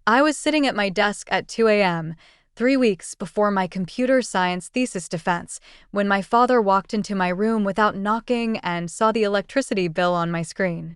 I was sitting at my desk at 2 a.m., 3 weeks before my computer science thesis defense, when my father walked into my room without knocking and saw the electricity bill on my screen.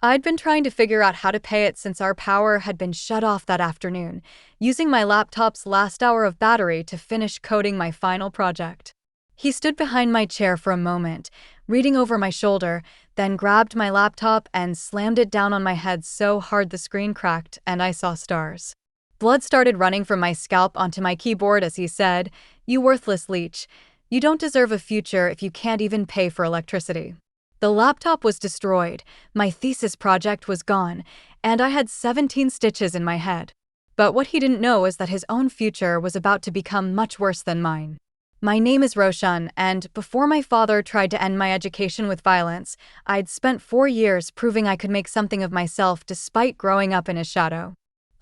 I'd been trying to figure out how to pay it since our power had been shut off that afternoon, using my laptop's last hour of battery to finish coding my final project. He stood behind my chair for a moment, reading over my shoulder, then grabbed my laptop and slammed it down on my head so hard the screen cracked and I saw stars. Blood started running from my scalp onto my keyboard as he said, "You worthless leech. You don't deserve a future if you can't even pay for electricity." The laptop was destroyed, my thesis project was gone, and I had 17 stitches in my head. But what he didn't know is that his own future was about to become much worse than mine. My name is Roshan, and before my father tried to end my education with violence, I'd spent 4 years proving I could make something of myself despite growing up in his shadow.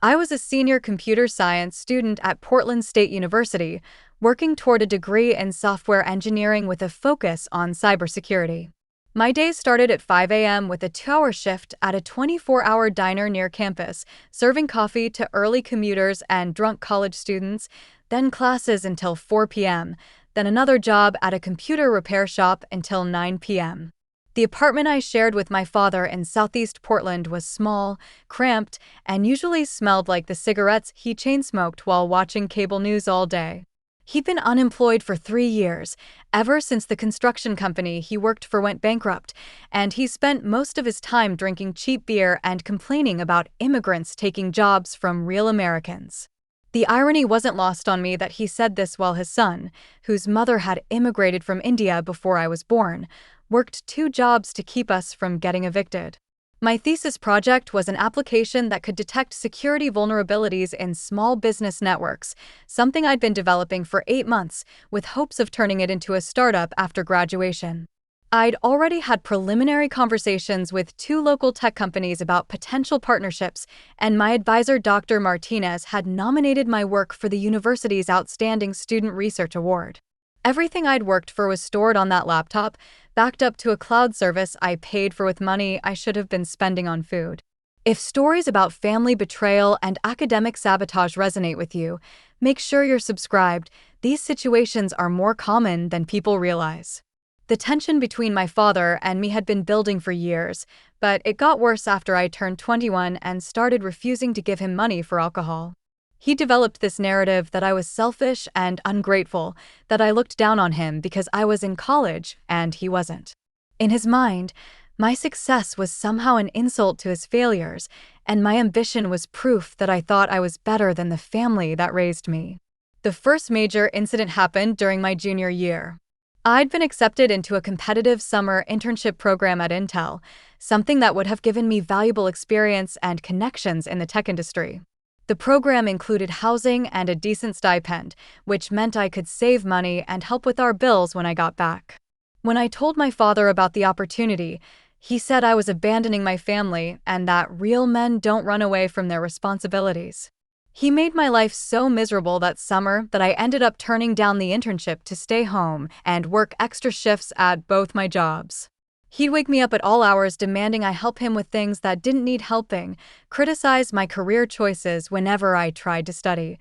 I was a senior computer science student at Portland State University, working toward a degree in software engineering with a focus on cybersecurity. My days started at 5 a.m. with a 2-hour shift at a 24-hour diner near campus, serving coffee to early commuters and drunk college students, then classes until 4 p.m., then another job at a computer repair shop until 9 p.m. The apartment I shared with my father in Southeast Portland was small, cramped, and usually smelled like the cigarettes he chain-smoked while watching cable news all day. He'd been unemployed for 3 years, ever since the construction company he worked for went bankrupt, and he spent most of his time drinking cheap beer and complaining about immigrants taking jobs from real Americans. The irony wasn't lost on me that he said this while his son, whose mother had immigrated from India before I was born, worked 2 jobs to keep us from getting evicted. My thesis project was an application that could detect security vulnerabilities in small business networks, something I'd been developing for 8 months, with hopes of turning it into a startup after graduation. I'd already had preliminary conversations with 2 local tech companies about potential partnerships, and my advisor, Dr. Martinez, had nominated my work for the university's Outstanding Student Research Award. Everything I'd worked for was stored on that laptop, backed up to a cloud service I paid for with money I should have been spending on food. If stories about family betrayal and academic sabotage resonate with you, make sure you're subscribed. These situations are more common than people realize. The tension between my father and me had been building for years, but it got worse after I turned 21 and started refusing to give him money for alcohol. He developed this narrative that I was selfish and ungrateful, that I looked down on him because I was in college and he wasn't. In his mind, my success was somehow an insult to his failures, and my ambition was proof that I thought I was better than the family that raised me. The first major incident happened during my junior year. I'd been accepted into a competitive summer internship program at Intel, something that would have given me valuable experience and connections in the tech industry. The program included housing and a decent stipend, which meant I could save money and help with our bills when I got back. When I told my father about the opportunity, he said I was abandoning my family and that real men don't run away from their responsibilities. He made my life so miserable that summer that I ended up turning down the internship to stay home and work extra shifts at both my jobs. He'd wake me up at all hours demanding I help him with things that didn't need helping, criticize my career choices whenever I tried to study,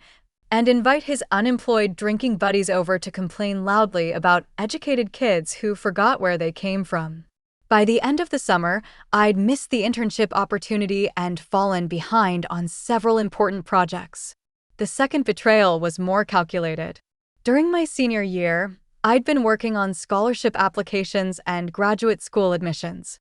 and invite his unemployed drinking buddies over to complain loudly about educated kids who forgot where they came from. By the end of the summer, I'd missed the internship opportunity and fallen behind on several important projects. The second betrayal was more calculated. During my senior year, I'd been working on scholarship applications and graduate school admissions.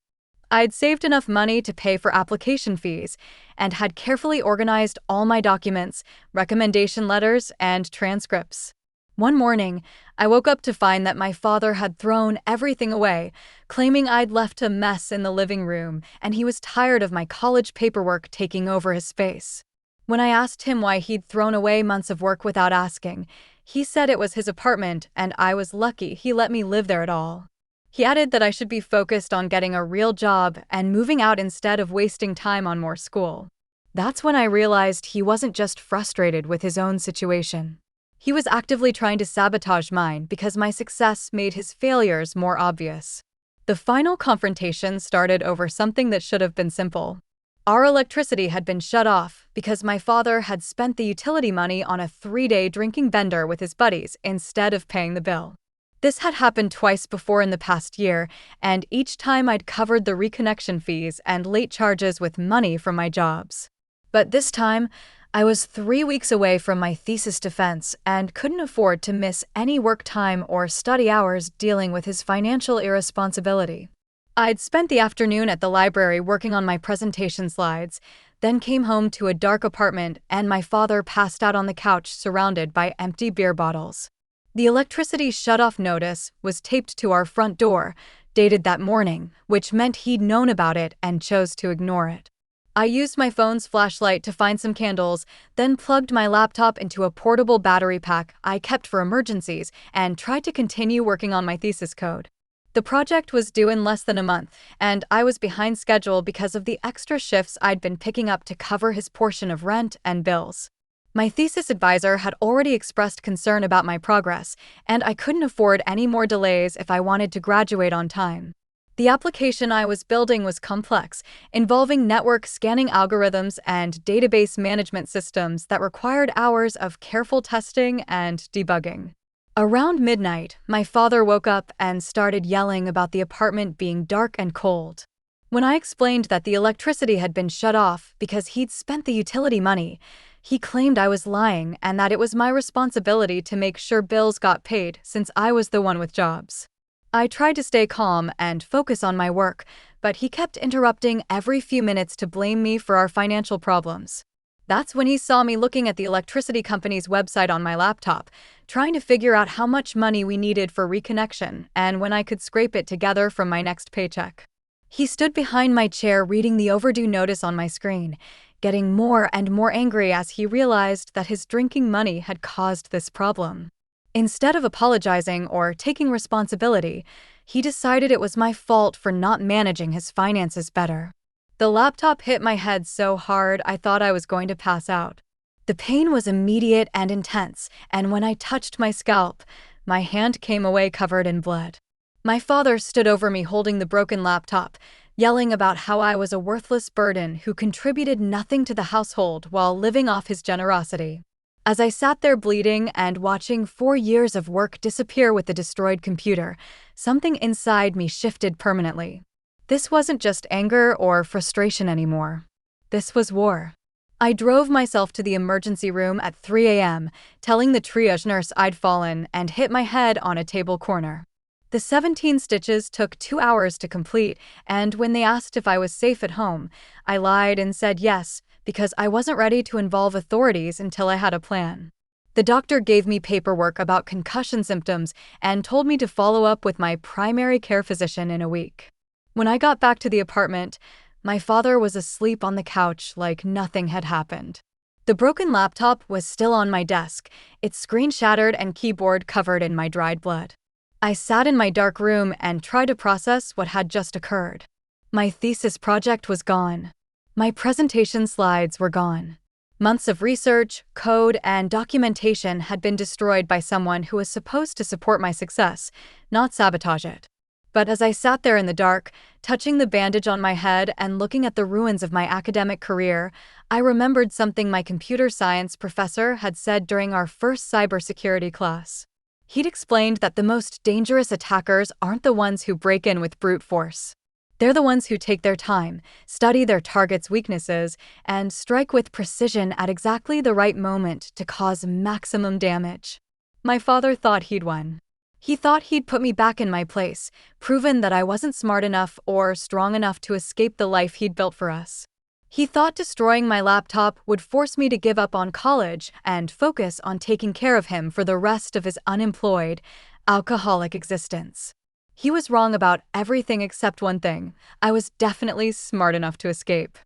I'd saved enough money to pay for application fees and had carefully organized all my documents, recommendation letters, and transcripts. One morning, I woke up to find that my father had thrown everything away, claiming I'd left a mess in the living room and he was tired of my college paperwork taking over his space. When I asked him why he'd thrown away months of work without asking, he said it was his apartment and I was lucky he let me live there at all. He added that I should be focused on getting a real job and moving out instead of wasting time on more school. That's when I realized he wasn't just frustrated with his own situation. He was actively trying to sabotage mine because my success made his failures more obvious. The final confrontation started over something that should have been simple. Our electricity had been shut off because my father had spent the utility money on a 3-day drinking bender with his buddies instead of paying the bill. This had happened twice before in the past year, and each time I'd covered the reconnection fees and late charges with money from my jobs. But this time, I was 3 weeks away from my thesis defense and couldn't afford to miss any work time or study hours dealing with his financial irresponsibility. I'd spent the afternoon at the library working on my presentation slides, then came home to a dark apartment and my father passed out on the couch surrounded by empty beer bottles. The electricity shut-off notice was taped to our front door, dated that morning, which meant he'd known about it and chose to ignore it. I used my phone's flashlight to find some candles, then plugged my laptop into a portable battery pack I kept for emergencies and tried to continue working on my thesis code. The project was due in less than a month, and I was behind schedule because of the extra shifts I'd been picking up to cover his portion of rent and bills. My thesis advisor had already expressed concern about my progress, and I couldn't afford any more delays if I wanted to graduate on time. The application I was building was complex, involving network scanning algorithms and database management systems that required hours of careful testing and debugging. Around midnight, my father woke up and started yelling about the apartment being dark and cold. When I explained that the electricity had been shut off because he'd spent the utility money, he claimed I was lying and that it was my responsibility to make sure bills got paid since I was the one with jobs. I tried to stay calm and focus on my work, but he kept interrupting every few minutes to blame me for our financial problems. That's when he saw me looking at the electricity company's website on my laptop, trying to figure out how much money we needed for reconnection and when I could scrape it together from my next paycheck. He stood behind my chair reading the overdue notice on my screen, getting more and more angry as he realized that his drinking money had caused this problem. Instead of apologizing or taking responsibility, he decided it was my fault for not managing his finances better. The laptop hit my head so hard I thought I was going to pass out. The pain was immediate and intense, and when I touched my scalp, my hand came away covered in blood. My father stood over me holding the broken laptop, yelling about how I was a worthless burden who contributed nothing to the household while living off his generosity. As I sat there bleeding and watching 4 years of work disappear with the destroyed computer, something inside me shifted permanently. This wasn't just anger or frustration anymore. This was war. I drove myself to the emergency room at 3 a.m., telling the triage nurse I'd fallen and hit my head on a table corner. The 17 stitches took 2 hours to complete, and when they asked if I was safe at home, I lied and said yes, because I wasn't ready to involve authorities until I had a plan. The doctor gave me paperwork about concussion symptoms and told me to follow up with my primary care physician in a week. When I got back to the apartment, my father was asleep on the couch like nothing had happened. The broken laptop was still on my desk, its screen shattered and keyboard covered in my dried blood. I sat in my dark room and tried to process what had just occurred. My thesis project was gone. My presentation slides were gone. Months of research, code, and documentation had been destroyed by someone who was supposed to support my success, not sabotage it. But as I sat there in the dark, touching the bandage on my head and looking at the ruins of my academic career, I remembered something my computer science professor had said during our first cybersecurity class. He'd explained that the most dangerous attackers aren't the ones who break in with brute force. They're the ones who take their time, study their target's weaknesses, and strike with precision at exactly the right moment to cause maximum damage. My father thought he'd won. He thought he'd put me back in my place, proven that I wasn't smart enough or strong enough to escape the life he'd built for us. He thought destroying my laptop would force me to give up on college and focus on taking care of him for the rest of his unemployed, alcoholic existence. He was wrong about everything except one thing. I was definitely smart enough to escape.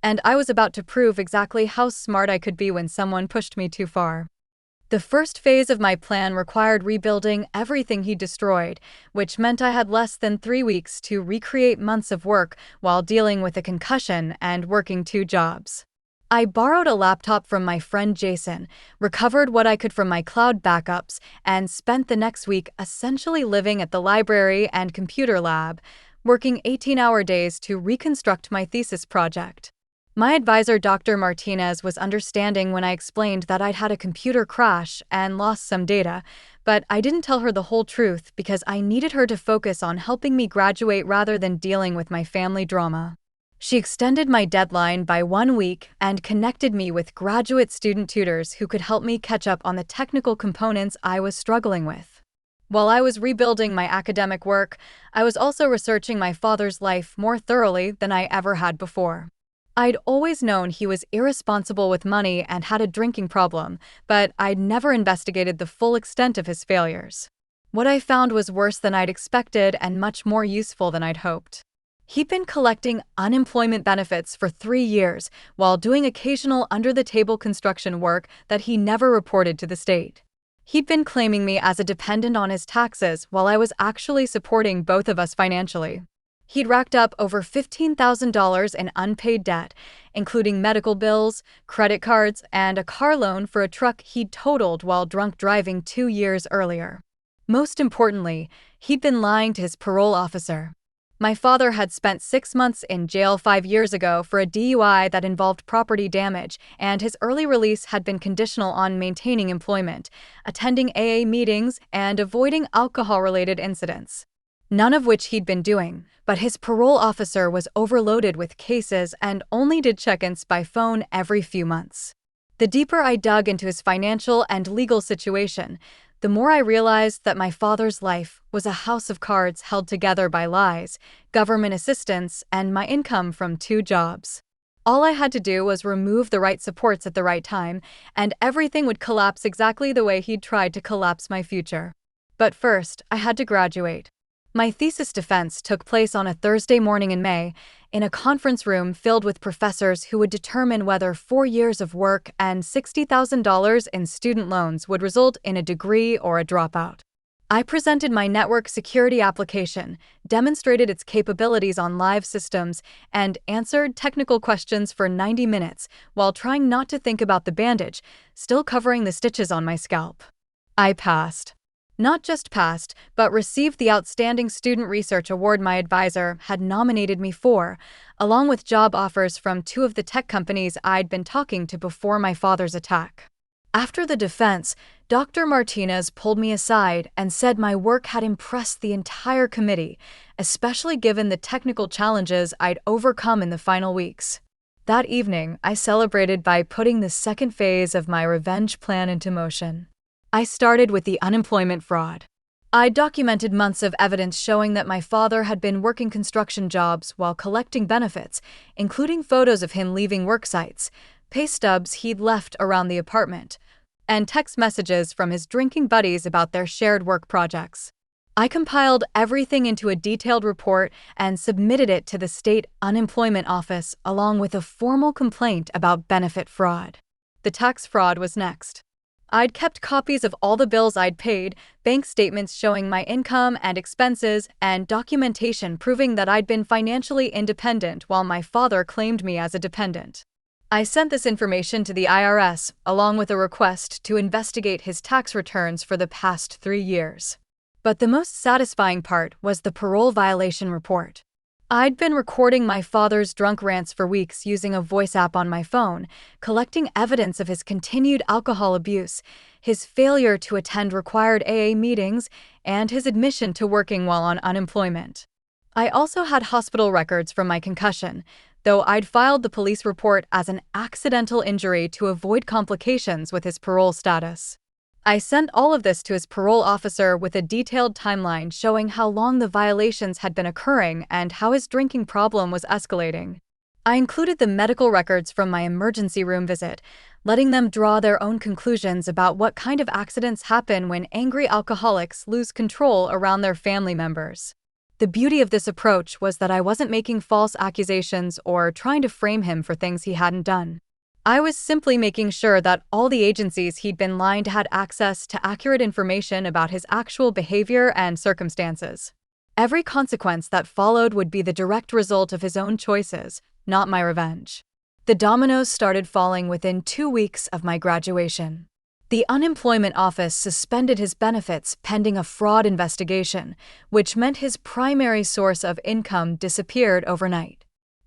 And I was about to prove exactly how smart I could be when someone pushed me too far. The first phase of my plan required rebuilding everything he destroyed, which meant I had less than 3 weeks to recreate months of work while dealing with a concussion and working 2 jobs. I borrowed a laptop from my friend Jason, recovered what I could from my cloud backups, and spent the next week essentially living at the library and computer lab, working 18-hour days to reconstruct my thesis project. My advisor, Dr. Martinez, was understanding when I explained that I'd had a computer crash and lost some data, but I didn't tell her the whole truth because I needed her to focus on helping me graduate rather than dealing with my family drama. She extended my deadline by 1 week and connected me with graduate student tutors who could help me catch up on the technical components I was struggling with. While I was rebuilding my academic work, I was also researching my father's life more thoroughly than I ever had before. I'd always known he was irresponsible with money and had a drinking problem, but I'd never investigated the full extent of his failures. What I found was worse than I'd expected and much more useful than I'd hoped. He'd been collecting unemployment benefits for 3 years while doing occasional under-the-table construction work that he never reported to the state. He'd been claiming me as a dependent on his taxes while I was actually supporting both of us financially. He'd racked up over $15,000 in unpaid debt, including medical bills, credit cards, and a car loan for a truck he'd totaled while drunk driving 2 years earlier. Most importantly, he'd been lying to his parole officer. My father had spent 6 months in jail 5 years ago for a DUI that involved property damage, and his early release had been conditional on maintaining employment, attending AA meetings, and avoiding alcohol-related incidents. None of which he'd been doing, but his parole officer was overloaded with cases and only did check-ins by phone every few months. The deeper I dug into his financial and legal situation, the more I realized that my father's life was a house of cards held together by lies, government assistance, and my income from 2 jobs. All I had to do was remove the right supports at the right time, and everything would collapse exactly the way he'd tried to collapse my future. But first, I had to graduate. My thesis defense took place on a Thursday morning in May, in a conference room filled with professors who would determine whether 4 years of work and $60,000 in student loans would result in a degree or a dropout. I presented my network security application, demonstrated its capabilities on live systems, and answered technical questions for 90 minutes while trying not to think about the bandage, still covering the stitches on my scalp. I passed. Not just passed, but received the Outstanding Student Research Award my advisor had nominated me for, along with job offers from 2 of the tech companies I'd been talking to before my father's attack. After the defense, Dr. Martinez pulled me aside and said my work had impressed the entire committee, especially given the technical challenges I'd overcome in the final weeks. That evening, I celebrated by putting the second phase of my revenge plan into motion. I started with the unemployment fraud. I documented months of evidence showing that my father had been working construction jobs while collecting benefits, including photos of him leaving work sites, pay stubs he'd left around the apartment, and text messages from his drinking buddies about their shared work projects. I compiled everything into a detailed report and submitted it to the state unemployment office along with a formal complaint about benefit fraud. The tax fraud was next. I'd kept copies of all the bills I'd paid, bank statements showing my income and expenses, and documentation proving that I'd been financially independent while my father claimed me as a dependent. I sent this information to the IRS, along with a request to investigate his tax returns for the past 3 years. But the most satisfying part was the parole violation report. I'd been recording my father's drunk rants for weeks using a voice app on my phone, collecting evidence of his continued alcohol abuse, his failure to attend required AA meetings, and his admission to working while on unemployment. I also had hospital records from my concussion, though I'd filed the police report as an accidental injury to avoid complications with his parole status. I sent all of this to his parole officer with a detailed timeline showing how long the violations had been occurring and how his drinking problem was escalating. I included the medical records from my emergency room visit, letting them draw their own conclusions about what kind of accidents happen when angry alcoholics lose control around their family members. The beauty of this approach was that I wasn't making false accusations or trying to frame him for things he hadn't done. I was simply making sure that all the agencies he'd been lying to had access to accurate information about his actual behavior and circumstances. Every consequence that followed would be the direct result of his own choices, not my revenge. The dominoes started falling within 2 weeks of my graduation. The unemployment office suspended his benefits pending a fraud investigation, which meant his primary source of income disappeared overnight.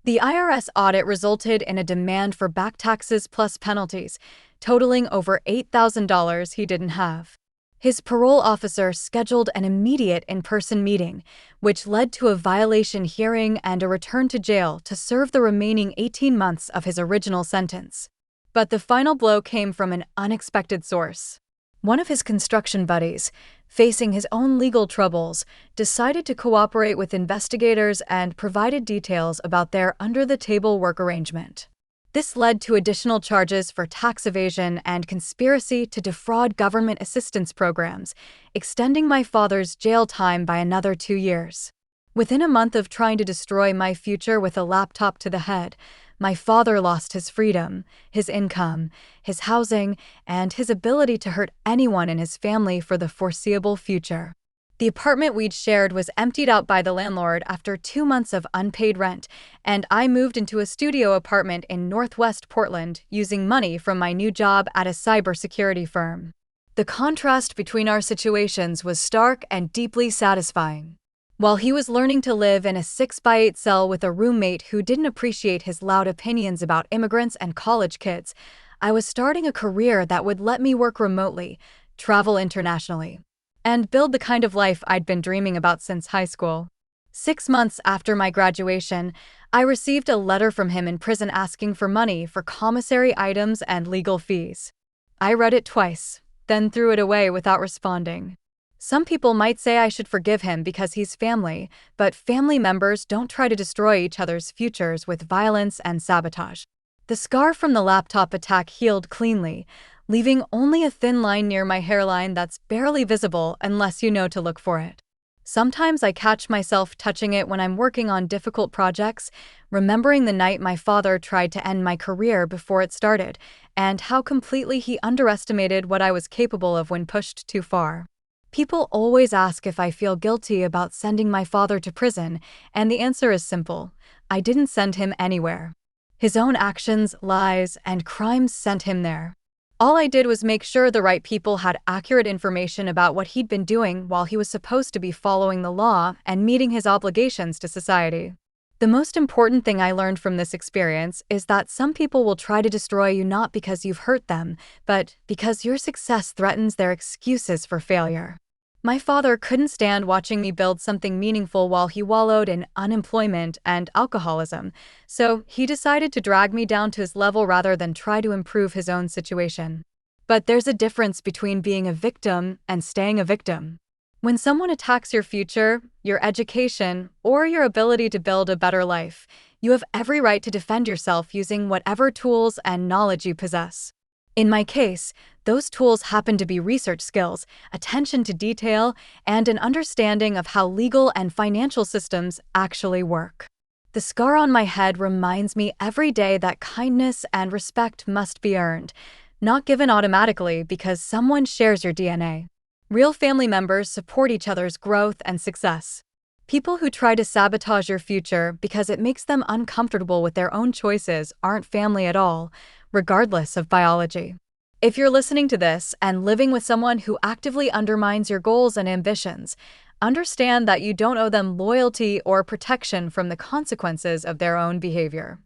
The IRS audit resulted in a demand for back taxes plus penalties, totaling over $8,000 he didn't have. His parole officer scheduled an immediate in-person meeting, which led to a violation hearing and a return to jail to serve the remaining 18 months of his original sentence. But the final blow came from an unexpected source. One of his construction buddies, facing his own legal troubles, decided to cooperate with investigators and provided details about their under-the-table work arrangement. This led to additional charges for tax evasion and conspiracy to defraud government assistance programs, extending my father's jail time by another 2 years. Within a month of trying to destroy my future with a laptop to the head, my father lost his freedom, his income, his housing, and his ability to hurt anyone in his family for the foreseeable future. The apartment we'd shared was emptied out by the landlord after 2 months of unpaid rent, and I moved into a studio apartment in Northwest Portland using money from my new job at a cybersecurity firm. The contrast between our situations was stark and deeply satisfying. While he was learning to live in a 6x8 cell with a roommate who didn't appreciate his loud opinions about immigrants and college kids, I was starting a career that would let me work remotely, travel internationally, and build the kind of life I'd been dreaming about since high school. 6 months after my graduation, I received a letter from him in prison asking for money for commissary items and legal fees. I read it twice, then threw it away without responding. Some people might say I should forgive him because he's family, but family members don't try to destroy each other's futures with violence and sabotage. The scar from the laptop attack healed cleanly, leaving only a thin line near my hairline that's barely visible unless you know to look for it. Sometimes I catch myself touching it when I'm working on difficult projects, remembering the night my father tried to end my career before it started, and how completely he underestimated what I was capable of when pushed too far. People always ask if I feel guilty about sending my father to prison, and the answer is simple: I didn't send him anywhere. His own actions, lies, and crimes sent him there. All I did was make sure the right people had accurate information about what he'd been doing while he was supposed to be following the law and meeting his obligations to society. The most important thing I learned from this experience is that some people will try to destroy you not because you've hurt them, but because your success threatens their excuses for failure. My father couldn't stand watching me build something meaningful while he wallowed in unemployment and alcoholism, so he decided to drag me down to his level rather than try to improve his own situation. But there's a difference between being a victim and staying a victim. When someone attacks your future, your education, or your ability to build a better life, you have every right to defend yourself using whatever tools and knowledge you possess. In my case, those tools happen to be research skills, attention to detail, and an understanding of how legal and financial systems actually work. The scar on my head reminds me every day that kindness and respect must be earned, not given automatically because someone shares your DNA. Real family members support each other's growth and success. People who try to sabotage your future because it makes them uncomfortable with their own choices aren't family at all, regardless of biology. If you're listening to this and living with someone who actively undermines your goals and ambitions, understand that you don't owe them loyalty or protection from the consequences of their own behavior.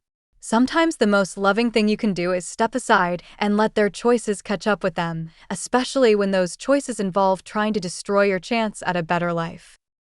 Sometimes the most loving thing you can do is step aside and let their choices catch up with them, especially when those choices involve trying to destroy your chance at a better life.